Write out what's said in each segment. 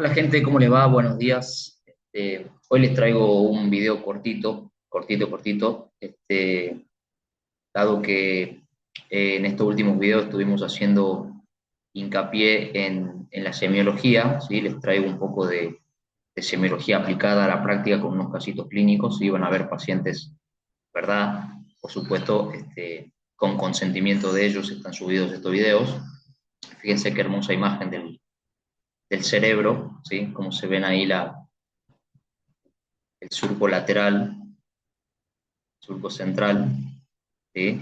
Hola gente, ¿cómo les va? Buenos días. Hoy les traigo un video cortito, dado que en estos últimos videos estuvimos haciendo hincapié en la semiología, ¿sí? Les traigo un poco de semiología aplicada a la práctica con unos casitos clínicos, ¿sí? Van a ver pacientes, ¿verdad? Por supuesto, con consentimiento de ellos están subidos estos videos. Fíjense qué hermosa imagen del cerebro, ¿sí? Como se ven ahí el surco lateral, surco central, ¿sí?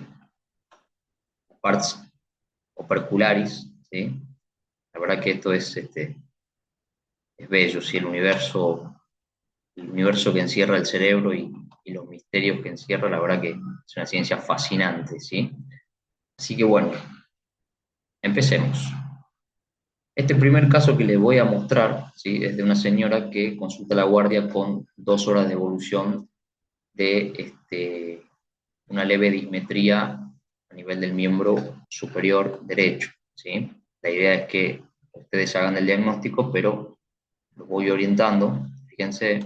Parts opercularis, ¿sí? La verdad que esto es bello, ¿sí? El universo que encierra el cerebro y los misterios que encierra, la verdad que es una ciencia fascinante, ¿sí? Así que bueno, empecemos. Este primer caso que les voy a mostrar, ¿sí? Es de una señora que consulta a la guardia con 2 horas de evolución de una leve dismetría a nivel del miembro superior derecho, ¿sí? La idea es que ustedes hagan el diagnóstico, pero los voy orientando. Fíjense.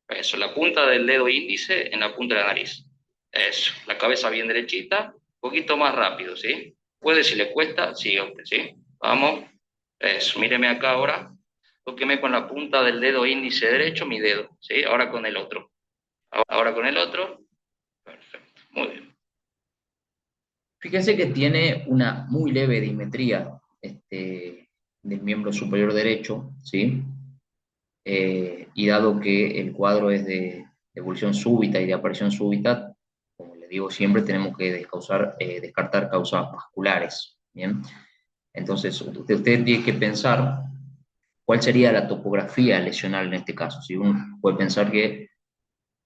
Eso, la punta del dedo índice en la punta de la nariz. Eso, la cabeza bien derechita, un poquito más rápido, ¿sí? Puede, si le cuesta, sigue usted, ¿sí? Vamos. Eso, míreme acá ahora. Tóqueme con la punta del dedo índice derecho mi dedo, ¿sí? Ahora con el otro. Ahora con el otro. Perfecto, muy bien. Fíjense que tiene una muy leve dimetría del miembro superior derecho, ¿sí? Y dado que el cuadro es de evolución súbita y de aparición súbita, como les digo siempre, tenemos que descartar causas vasculares, ¿bien? Entonces, usted tiene que pensar cuál sería la topografía lesional en este caso. Si uno puede pensar que,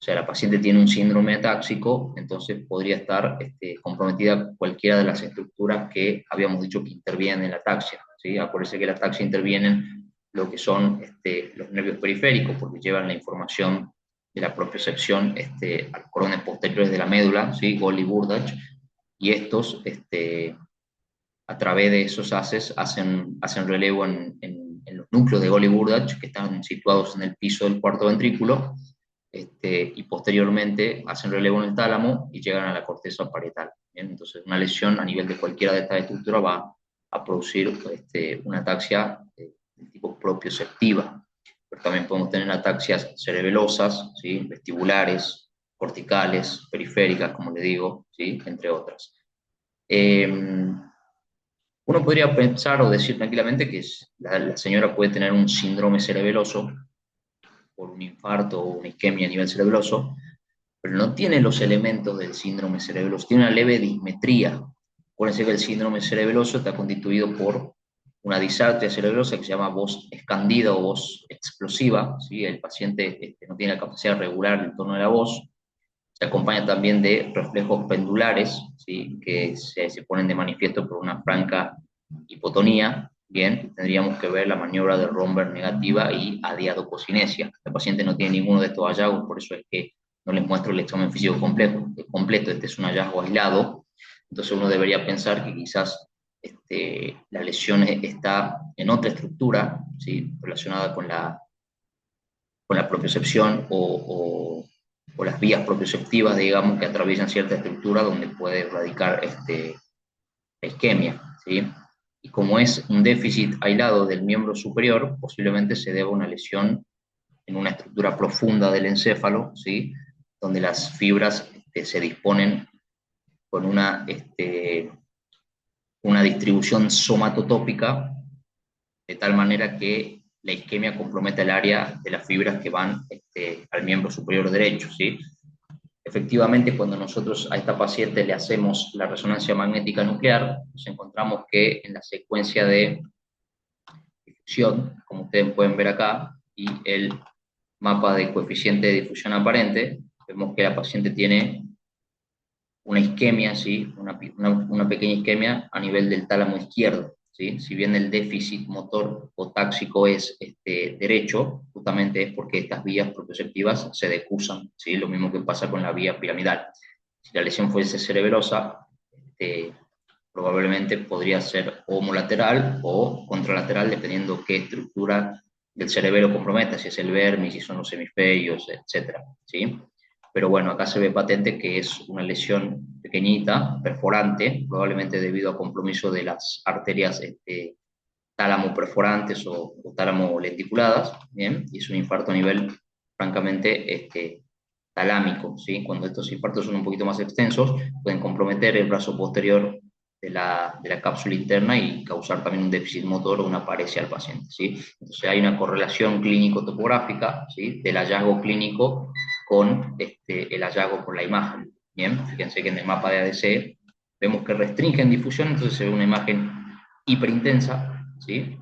o sea, la paciente tiene un síndrome atáxico, entonces podría estar comprometida cualquiera de las estructuras que habíamos dicho que intervienen en la ataxia, ¿sí? Acuérdense que en la ataxia intervienen lo que son los nervios periféricos, porque llevan la información de la propiocepción a los cordones posteriores de la médula, ¿sí? Golgi Burdach, y estos, a través de esos haces, hacen relevo en los núcleos de Golgi Burdach, que están situados en el piso del cuarto ventrículo, y posteriormente hacen relevo en el tálamo y llegan a la corteza parietal. ¿Bien? Entonces, una lesión a nivel de cualquiera de estas estructuras va a producir una ataxia de tipo propioceptiva. Pero también podemos tener ataxias cerebelosas, ¿sí? Vestibulares, corticales, periféricas, como le digo, ¿sí? Entre otras. Eh, Uno podría pensar o decir tranquilamente que la señora puede tener un síndrome cerebeloso por un infarto o una isquemia a nivel cerebroso, pero no tiene los elementos del síndrome cerebeloso, tiene una leve dismetría. Acuérdense que el síndrome cerebeloso está constituido por una disartria cerebrosa que se llama voz escandida o voz explosiva, ¿sí? El paciente no tiene la capacidad de regular el tono de la voz, se acompaña también de reflejos pendulares, ¿sí? Que se ponen de manifiesto por una franca hipotonía. Bien, tendríamos que ver la maniobra de Romberg negativa y adiadococinesia. El paciente no tiene ninguno de estos hallazgos, por eso es que no les muestro el examen físico completo. Este es un hallazgo aislado, entonces uno debería pensar que quizás la lesión está en otra estructura, ¿sí? Relacionada con la propiocepción o las vías propioceptivas, digamos, que atraviesan cierta estructura donde puede radicar la isquemia, ¿sí? Y como es un déficit aislado del miembro superior, posiblemente se deba a una lesión en una estructura profunda del encéfalo, ¿sí? Donde las fibras se disponen con una distribución somatotópica, de tal manera que la isquemia compromete el área de las fibras que van al miembro superior derecho, ¿sí? Efectivamente, cuando nosotros a esta paciente le hacemos la resonancia magnética nuclear, nos encontramos que en la secuencia de difusión, como ustedes pueden ver acá, y el mapa de coeficiente de difusión aparente, vemos que la paciente tiene una isquemia, ¿sí? Una pequeña isquemia a nivel del tálamo izquierdo, ¿sí? Si bien el déficit motor o táxico es derecho, justamente es porque estas vías propioceptivas se decusan, ¿sí? Lo mismo que pasa con la vía piramidal. Si la lesión fuese cerebrosa, probablemente podría ser homolateral o contralateral, dependiendo qué estructura del cerebelo comprometa, si es el vermis, si son los hemisferios, etcétera, ¿sí? Pero bueno, acá se ve patente que es una lesión pequeñita, perforante, probablemente debido a compromiso de las arterias tálamo perforantes o tálamo lenticuladas, ¿bien? Y es un infarto a nivel, francamente, talámico, ¿sí? Cuando estos infartos son un poquito más extensos, pueden comprometer el brazo posterior de la cápsula interna y causar también un déficit motor o una paresia al paciente, ¿sí? Entonces hay una correlación clínico-topográfica, ¿sí? Del hallazgo clínico con el hallazgo por la imagen, ¿bien? Fíjense que en el mapa de ADC vemos que restringe en difusión, entonces se ve una imagen hiperintensa, ¿sí?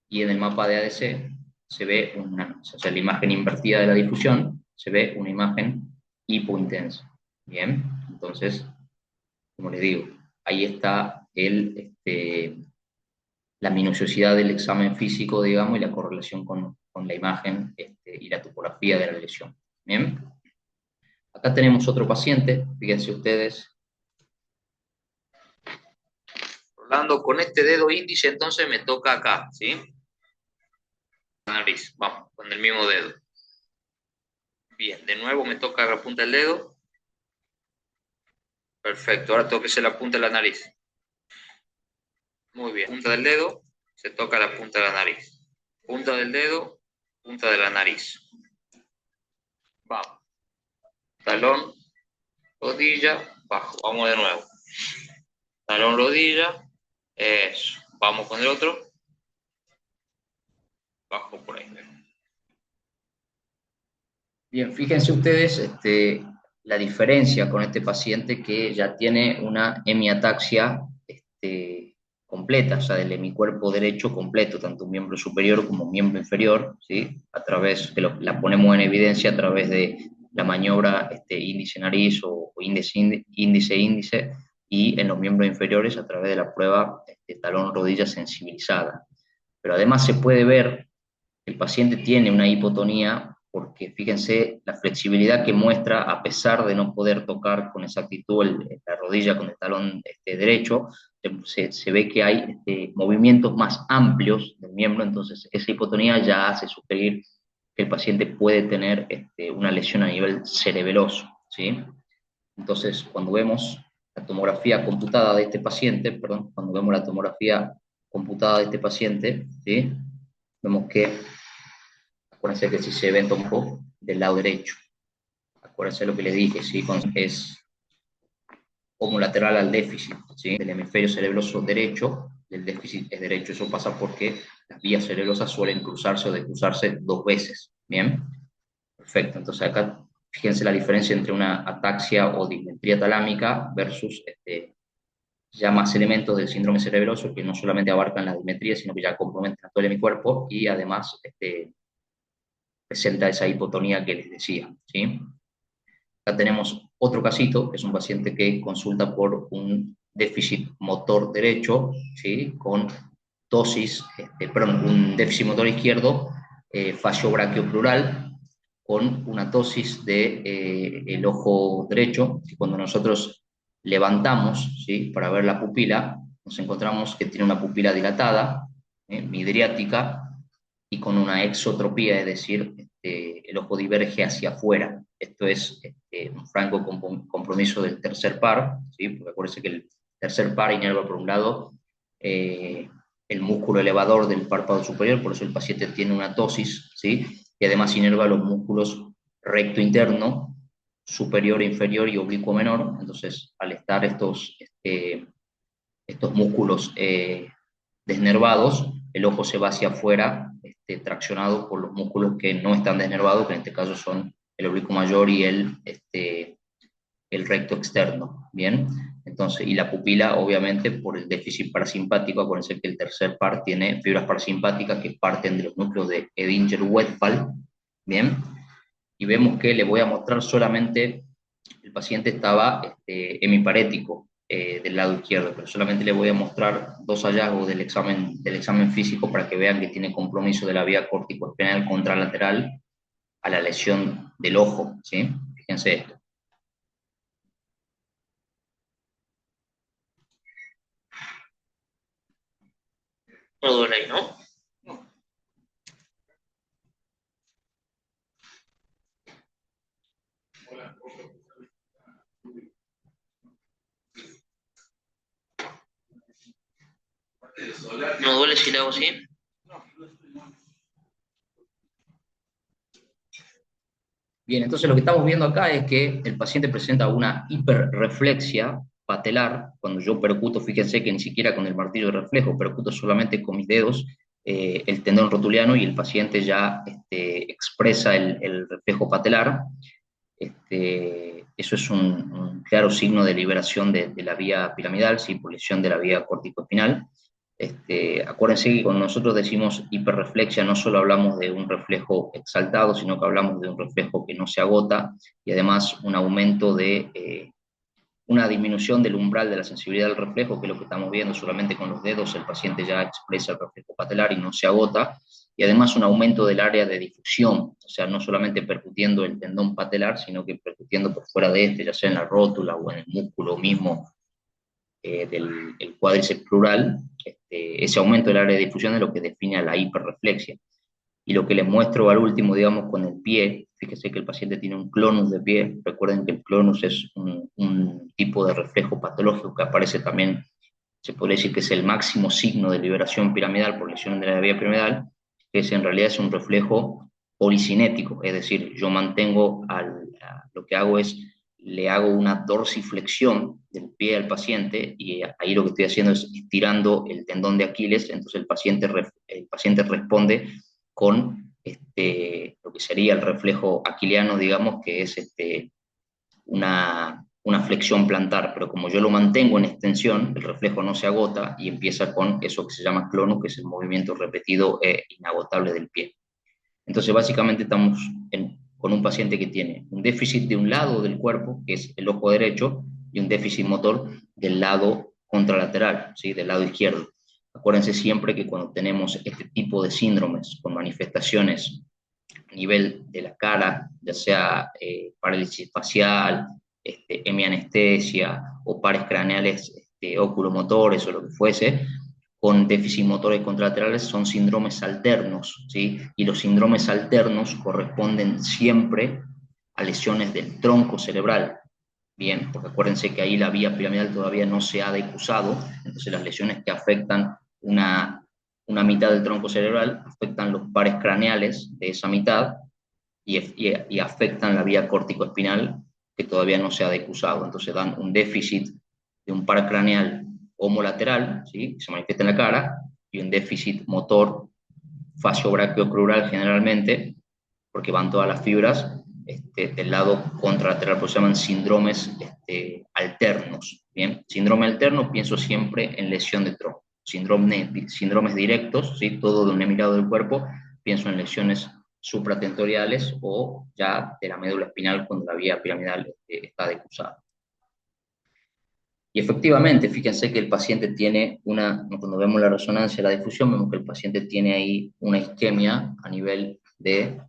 Y en el mapa de ADC se ve o sea, la imagen invertida de la difusión, se ve una imagen hipointensa. Bien, entonces, como les digo, ahí está la minuciosidad del examen físico, digamos, y la correlación con la imagen y la topografía de la lesión. Bien, acá tenemos otro paciente, fíjense ustedes, Rolando, con este dedo índice entonces me toca acá, ¿sí? Nariz, vamos, con el mismo dedo. Bien, de nuevo me toca la punta del dedo. Perfecto, ahora tengo que hacer la punta de la nariz. Muy bien, punta del dedo, se toca la punta de la nariz. Punta del dedo, punta de la nariz. Vamos. Talón, rodilla, bajo. Vamos de nuevo. Talón, rodilla. Eso. Vamos con el otro. Bajo por ahí. Bien, fíjense ustedes la diferencia con este paciente que ya tiene una hemiataxia completa, o sea, del hemicuerpo derecho completo, tanto un miembro superior como un miembro inferior, ¿sí? A través, que la ponemos en evidencia a través de la maniobra índice-nariz o índice-índice, y en los miembros inferiores a través de la prueba talón-rodilla sensibilizada. Pero además se puede ver que el paciente tiene una hipotonía porque fíjense la flexibilidad que muestra a pesar de no poder tocar con exactitud la rodilla con el talón derecho, se ve que hay movimientos más amplios del miembro, entonces esa hipotonía ya hace sugerir que el paciente puede tener una lesión a nivel cerebeloso, ¿sí? Entonces, cuando vemos la tomografía computada de este paciente, perdón, cuando vemos la tomografía computada de este paciente, ¿sí? Vemos que, acuérdense que si se ve un poco del lado derecho, acuérdense lo que les dije, ¿sí? Es homolateral al déficit, ¿sí? Del hemisferio cerebroso derecho, el déficit es derecho. Eso pasa porque las vías cerebrosas suelen cruzarse o decruzarse dos veces, ¿bien? Perfecto, entonces acá fíjense la diferencia entre una ataxia o dismetría talámica versus ya más elementos del síndrome cerebroso que no solamente abarcan la dismetría, sino que ya comprometen a todo mi cuerpo y además presenta esa hipotonía que les decía, ¿sí? Acá tenemos otro casito, que es un paciente que consulta por un déficit motor derecho, ¿sí? Con tosis, perdón, un déficit motor izquierdo, fallo brachioplural, con una tosis de, el ojo derecho, y cuando nosotros levantamos, ¿sí? Para ver la pupila, nos encontramos que tiene una pupila dilatada, midriática, y con una exotropía, es decir, el ojo diverge hacia afuera. Esto es un franco compromiso del tercer par, ¿sí? Porque acuérdense que el tercer par inerva por un lado el músculo elevador del párpado superior, por eso el paciente tiene una tosis, ¿sí? Y además inerva los músculos recto interno, superior, inferior y oblicuo menor. Entonces, al estar estos músculos desnervados, el ojo se va hacia afuera, traccionado por los músculos que no están desnervados, que en este caso son el oblicuo mayor y el recto externo, ¿bien? Entonces, y la pupila, obviamente, por el déficit parasimpático, acuérdense que el tercer par tiene fibras parasimpáticas que parten de los núcleos de Edinger-Westphal, ¿bien? Y vemos que le voy a mostrar solamente, el paciente estaba hemiparético del lado izquierdo, pero solamente le voy a mostrar dos hallazgos del examen físico para que vean que tiene compromiso de la vía córtico-espinal contralateral a la lesión del ojo, ¿sí? Fíjense esto. No duele ahí, ¿no? ¿No duele si le hago así? Bien, entonces lo que estamos viendo acá es que el paciente presenta una hiperreflexia patelar. Cuando yo percuto, fíjense que ni siquiera con el martillo de reflejo, percuto solamente con mis dedos el tendón rotuliano y el paciente ya expresa el reflejo patelar. Eso es un claro signo de liberación de la vía piramidal, sí, por lesión de la vía corticoespinal. Acuérdense que cuando nosotros decimos hiperreflexia no solo hablamos de un reflejo exaltado, sino que hablamos de un reflejo que no se agota y además un aumento una disminución del umbral de la sensibilidad del reflejo, que es lo que estamos viendo solamente con los dedos, el paciente ya expresa el reflejo patelar y no se agota, y además un aumento del área de difusión, o sea, no solamente percutiendo el tendón patelar, sino que percutiendo por fuera de este, ya sea en la rótula o en el músculo mismo del el cuádriceps plural. Ese aumento del área de difusión es lo que define a la hiperreflexia. Y lo que les muestro al último, digamos, con el pie, fíjese que el paciente tiene un clonus de pie. Recuerden que el clonus es un tipo de reflejo patológico que aparece también, se podría decir que es el máximo signo de liberación piramidal por lesión de la vía piramidal, que es, en realidad es un reflejo policinético, es decir, yo mantengo, lo que hago es, le hago una dorsiflexión del pie al paciente y ahí lo que estoy haciendo es estirando el tendón de Aquiles, entonces el paciente responde con lo que sería el reflejo aquiliano, digamos, que es una flexión plantar, pero como yo lo mantengo en extensión, el reflejo no se agota y empieza con eso que se llama clonus, que es el movimiento repetido e inagotable del pie. Entonces, básicamente estamos con un paciente que tiene un déficit de un lado del cuerpo, que es el ojo derecho, y un déficit motor del lado contralateral, ¿sí? Del lado izquierdo. Acuérdense siempre que cuando tenemos este tipo de síndromes con manifestaciones a nivel de la cara, ya sea parálisis facial, hemianestesia o pares craneales oculomotores o lo que fuese, con déficit motores contralaterales son síndromes alternos, ¿sí? Y los síndromes alternos corresponden siempre a lesiones del tronco cerebral. Bien, porque acuérdense que ahí la vía piramidal todavía no se ha decusado, entonces las lesiones que afectan una mitad del tronco cerebral afectan los pares craneales de esa mitad y afectan la vía córtico-espinal que todavía no se ha decusado. Entonces dan un déficit de un par craneal homolateral, ¿sí? Que se manifiesta en la cara, y un déficit motor facio-brachiocrural generalmente, porque van todas las fibras del lado contralateral, pues se llaman síndromes alternos. Bien, síndrome alterno, pienso siempre en lesión de tronco. Síndromes directos, ¿sí? Todo de un hemisferio del cuerpo, pienso en lesiones supratentoriales o ya de la médula espinal cuando la vía piramidal está decusada. Y efectivamente, fíjense que el paciente tiene cuando vemos la resonancia de la difusión, vemos que el paciente tiene ahí una isquemia a nivel de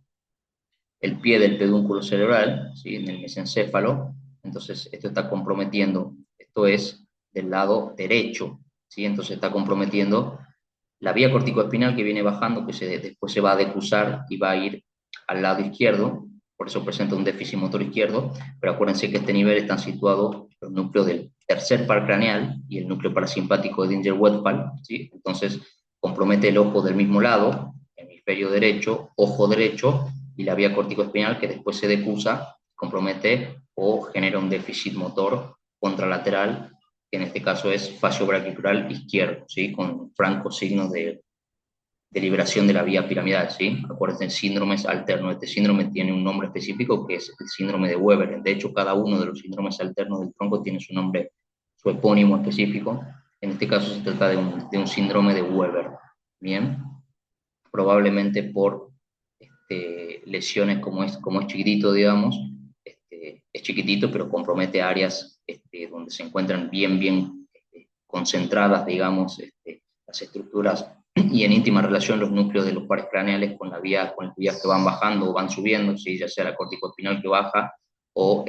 el pie del pedúnculo cerebral, ¿sí? En el mesencéfalo. Entonces, esto está comprometiendo, esto es del lado derecho, ¿sí? Entonces está comprometiendo la vía corticoespinal que viene bajando, que después se va a decusar y va a ir al lado izquierdo, por eso presenta un déficit motor izquierdo, pero acuérdense que a este nivel están situados los núcleos del tercer par craneal y el núcleo parasimpático de Dinger-Westphal, ¿sí? Entonces compromete el ojo del mismo lado, hemisferio derecho, ojo derecho, y la vía corticoespinal que después se decusa, compromete o genera un déficit motor contralateral, que en este caso es facio-brachicular izquierdo, ¿sí? Con francos signos de liberación de la vía piramidal, ¿sí? Acuérdense, síndromes alternos. Este síndrome tiene un nombre específico que es el síndrome de Weber. De hecho, cada uno de los síndromes alternos del tronco tiene su nombre, su epónimo específico. En este caso se trata de un síndrome de Weber, ¿bien? Probablemente por lesiones como es chiquitito, digamos, es chiquitito, pero compromete áreas donde se encuentran bien concentradas, digamos, las estructuras y en íntima relación los núcleos de los pares craneales con las vías que van bajando o van subiendo, ¿sí? Ya sea la corticoespinal que baja o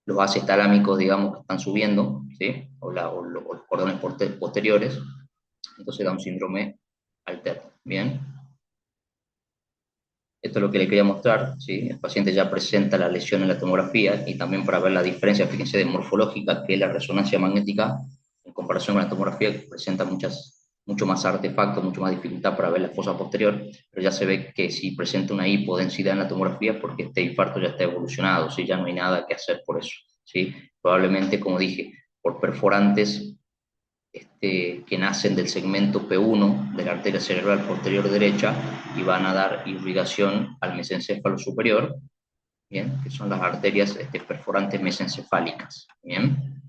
los haces talámicos, digamos, que están subiendo, ¿sí? O los cordones posteriores. Entonces da un síndrome alterno. Bien. Esto es lo que le quería mostrar, ¿sí? El paciente ya presenta la lesión en la tomografía y también para ver la diferencia, fíjense, de morfológica, que la resonancia magnética, en comparación con la tomografía, que presenta mucho más artefactos, mucho más dificultad para ver la fosa posterior, pero ya se ve que si presenta una hipodensidad en la tomografía, porque este infarto ya está evolucionado, ¿sí? Ya no hay nada que hacer por eso, ¿sí? Probablemente, como dije, por perforantes que nacen del segmento P1 de la arteria cerebral posterior derecha y van a dar irrigación al mesencéfalo superior, ¿bien? Que son las arterias perforantes mesencefálicas. ¿Bien?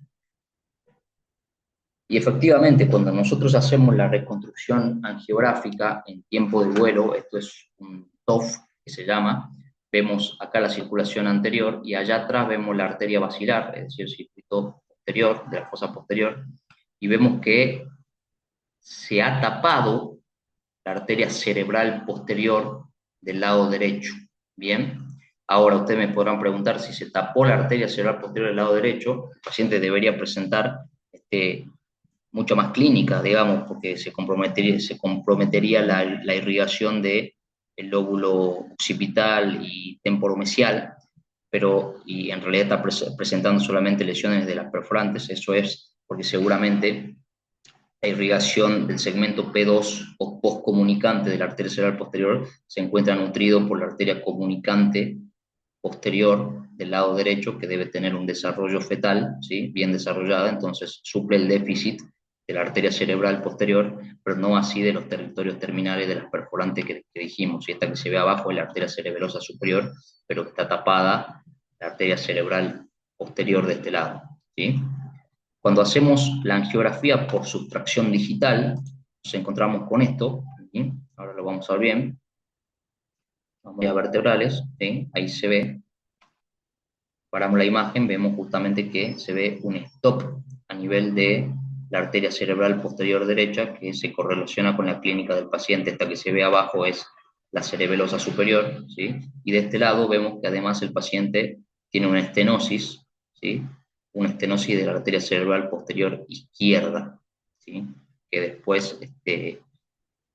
Y efectivamente, cuando nosotros hacemos la reconstrucción angiográfica en tiempo de vuelo, esto es un TOF que se llama, vemos acá la circulación anterior y allá atrás vemos la arteria basilar, es decir, el circuito posterior, de la fosa posterior, y vemos que se ha tapado la arteria cerebral posterior del lado derecho. Bien, ahora ustedes me podrán preguntar si se tapó la arteria cerebral posterior del lado derecho, el paciente debería presentar mucho más clínica, digamos, porque se comprometería la irrigación del lóbulo occipital y temporomesial, pero y en realidad está presentando solamente lesiones de las perforantes. Eso es porque seguramente la irrigación del segmento P2 o postcomunicante de la arteria cerebral posterior se encuentra nutrido por la arteria comunicante posterior del lado derecho, que debe tener un desarrollo fetal, ¿sí? Bien desarrollada, entonces suple el déficit de la arteria cerebral posterior, pero no así de los territorios terminales de las perforantes que dijimos. Y esta que se ve abajo es la arteria cerebelosa superior, pero que está tapada la arteria cerebral posterior de este lado, ¿sí? Cuando hacemos la angiografía por sustracción digital, nos encontramos con esto, ¿sí? Ahora lo vamos a ver bien, vamos a vertebrales, ¿sí? Ahí se ve, paramos la imagen, vemos justamente que se ve un stop a nivel de la arteria cerebral posterior derecha, que se correlaciona con la clínica del paciente. Esta que se ve abajo es la cerebelosa superior, ¿sí? Y de este lado vemos que además el paciente tiene una estenosis, ¿sí? Una estenosis de la arteria cerebral posterior izquierda, ¿sí? Que después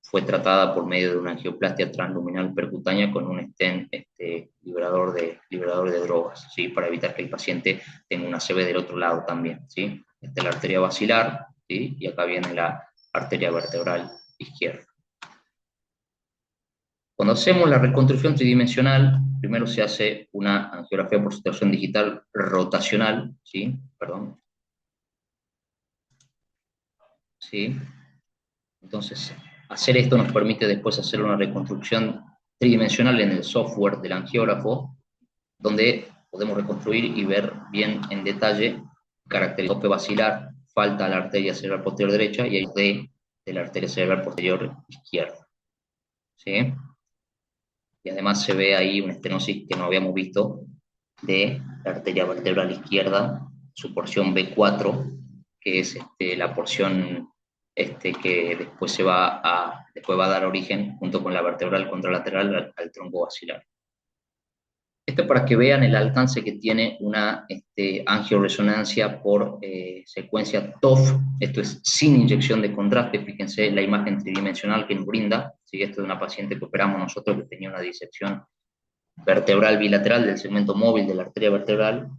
fue tratada por medio de una angioplastia transluminal percutánea con un stent liberador de drogas, ¿sí? Para evitar que el paciente tenga una CV del otro lado también, ¿sí? Esta es la arteria basilar, ¿sí? Y acá viene la arteria vertebral izquierda. Cuando hacemos la reconstrucción tridimensional, primero se hace una angiografía por sustracción digital rotacional, ¿sí? Perdón. ¿Sí? Entonces, hacer esto nos permite después hacer una reconstrucción tridimensional en el software del angiógrafo, donde podemos reconstruir y ver bien en detalle características tope basilar, falta a la arteria cerebral posterior derecha y el de la arteria cerebral posterior izquierda. ¿Sí? Y además se ve ahí una estenosis que no habíamos visto de la arteria vertebral izquierda, su porción B4, que es la porción que después va a dar origen, junto con la vertebral contralateral, al tronco basilar. Esto es para que vean el alcance que tiene una angioresonancia por secuencia TOF. Esto es sin inyección de contraste. Fíjense la imagen tridimensional que nos brinda. ¿Sí? Esto es de una paciente que operamos nosotros que tenía una disección vertebral bilateral del segmento móvil de la arteria vertebral,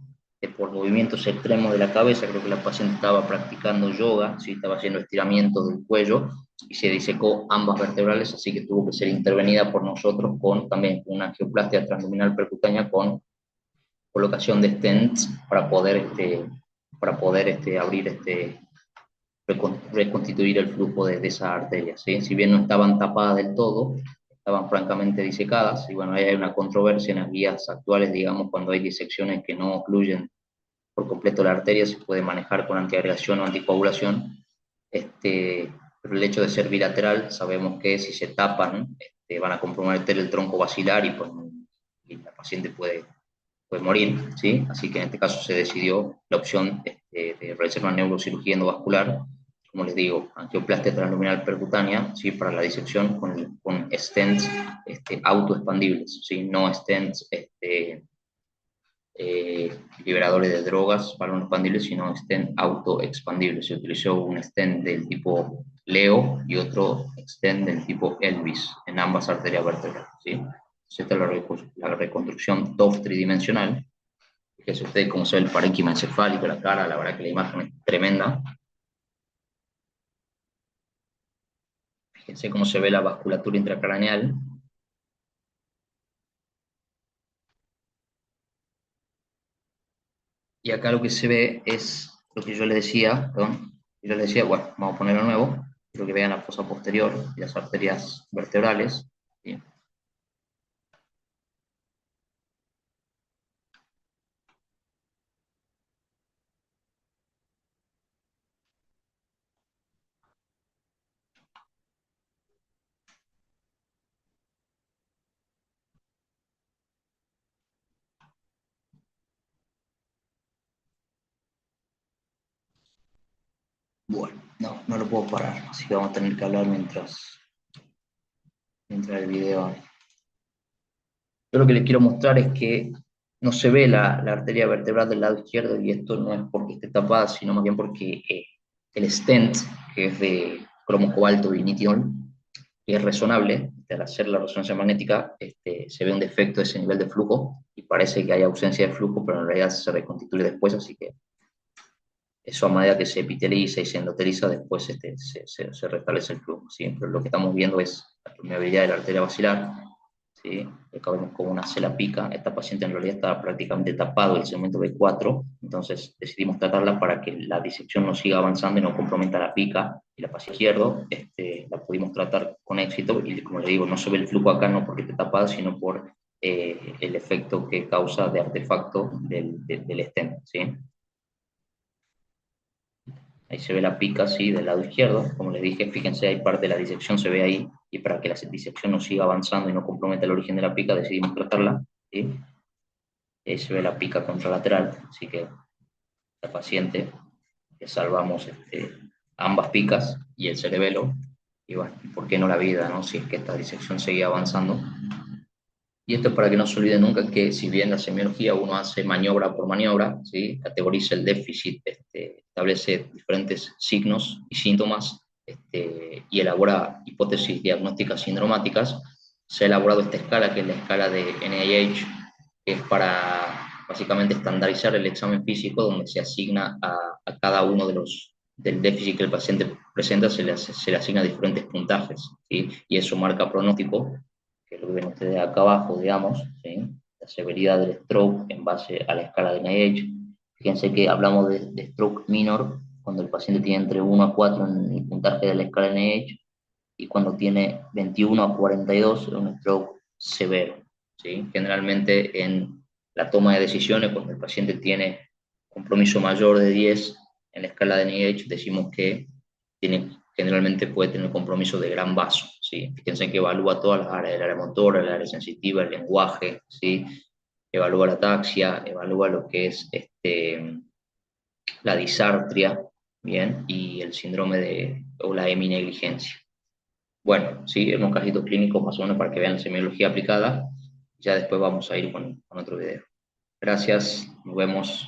por movimientos extremos de la cabeza. Creo que la paciente estaba practicando yoga, ¿sí? Estaba haciendo estiramiento del cuello y se disecó ambas vertebrales, así que tuvo que ser intervenida por nosotros con también una angioplastia transluminal percutánea con colocación de stents para poder abrir reconstituir el flujo de esa arteria, ¿sí? Si bien no estaban tapadas del todo, estaban francamente disecadas, y bueno, ahí hay una controversia en las guías actuales, digamos, cuando hay disecciones que no ocluyen por completo la arteria, se puede manejar con antiagregación o anticoagulación, pero el hecho de ser bilateral, sabemos que si se tapan, van a comprometer el tronco basilar y la paciente puede morir, ¿sí? Así que en este caso se decidió la opción de realizar una neurocirugía endovascular, como les digo, angioplastia transluminal percutánea, ¿sí? Para la disección con stents autoexpandibles, ¿sí? No stents liberadores de drogas, balones expandibles, sino stent autoexpandible. Se utilizó un stent del tipo Leo y otro extend del tipo Elvis en ambas arterias vertebrales, ¿sí? Entonces, esta es la reconstrucción TOF tridimensional. Fíjense ustedes cómo se ve el parénquima encefálico, la cara, la verdad que la imagen es tremenda. Fíjense cómo se ve la vasculatura intracraneal. Y acá lo que se ve es lo que yo les decía, perdón, yo les decía, bueno, vamos a ponerlo nuevo, quiero que vean la fosa posterior y las arterias vertebrales, ¿sí? Bueno, no lo puedo parar, así que vamos a tener que hablar mientras el video. Yo lo que les quiero mostrar es que no se ve la arteria vertebral del lado izquierdo y esto no es porque esté tapada, sino más bien porque el stent, que es de cromo cobalto y nitiol, que es resonable, al hacer la resonancia magnética se ve un defecto de ese nivel de flujo y parece que hay ausencia de flujo, pero en realidad se reconstituye después, así que eso a medida que se epiteliza y se endoteliza, después se restablece el flujo, ¿sí? Pero lo que estamos viendo es la permeabilidad de la arteria basilar, ¿sí? Acá vemos como una cela pica. Esta paciente en realidad estaba prácticamente tapado el segmento B4, entonces decidimos tratarla para que la disección no siga avanzando y no comprometa la pica. Y la paciente izquierdo la pudimos tratar con éxito y como le digo, no se ve el flujo acá no porque esté tapada, sino por el efecto que causa de artefacto del stent, ¿sí? Ahí se ve la pica, sí, del lado izquierdo. Como les dije, fíjense, hay parte de la disección, se ve ahí, y para que la disección no siga avanzando y no comprometa el origen de la pica, decidimos tratarla, ¿sí? Ahí se ve la pica contralateral, así que la paciente, le salvamos ambas picas y el cerebelo, y bueno, ¿por qué no la vida, no? Si es que esta disección seguía avanzando. Y esto es para que no se olvide nunca que si bien la semiología uno hace maniobra por maniobra, ¿sí? Categoriza el déficit, establece diferentes signos y síntomas y elabora hipótesis diagnósticas sindromáticas, se ha elaborado esta escala que es la escala de NIH, que es para básicamente estandarizar el examen físico donde se asigna a cada uno del déficit que el paciente presenta, se le asigna diferentes puntajes, ¿sí? Y eso marca pronóstico, que es lo que ven ustedes acá abajo, digamos, ¿sí? La severidad del stroke en base a la escala de NIH. Fíjense que hablamos de stroke minor cuando el paciente tiene entre 1 a 4 en el puntaje de la escala de NIH y cuando tiene 21 a 42 es un stroke severo, ¿sí? Generalmente en la toma de decisiones, cuando el paciente tiene compromiso mayor de 10 en la escala de NIH, decimos que generalmente puede tener compromiso de gran vaso, ¿sí? Fíjense que evalúa todas las áreas, el área motora, el área sensitiva, el lenguaje, ¿sí? Evalúa la ataxia, evalúa lo que es la disartria, ¿bien? Y el síndrome o la heminegligencia. Bueno, sí, unos cajitos clínicos más o menos para que vean la semiología aplicada. Ya después vamos a ir con otro video. Gracias, nos vemos.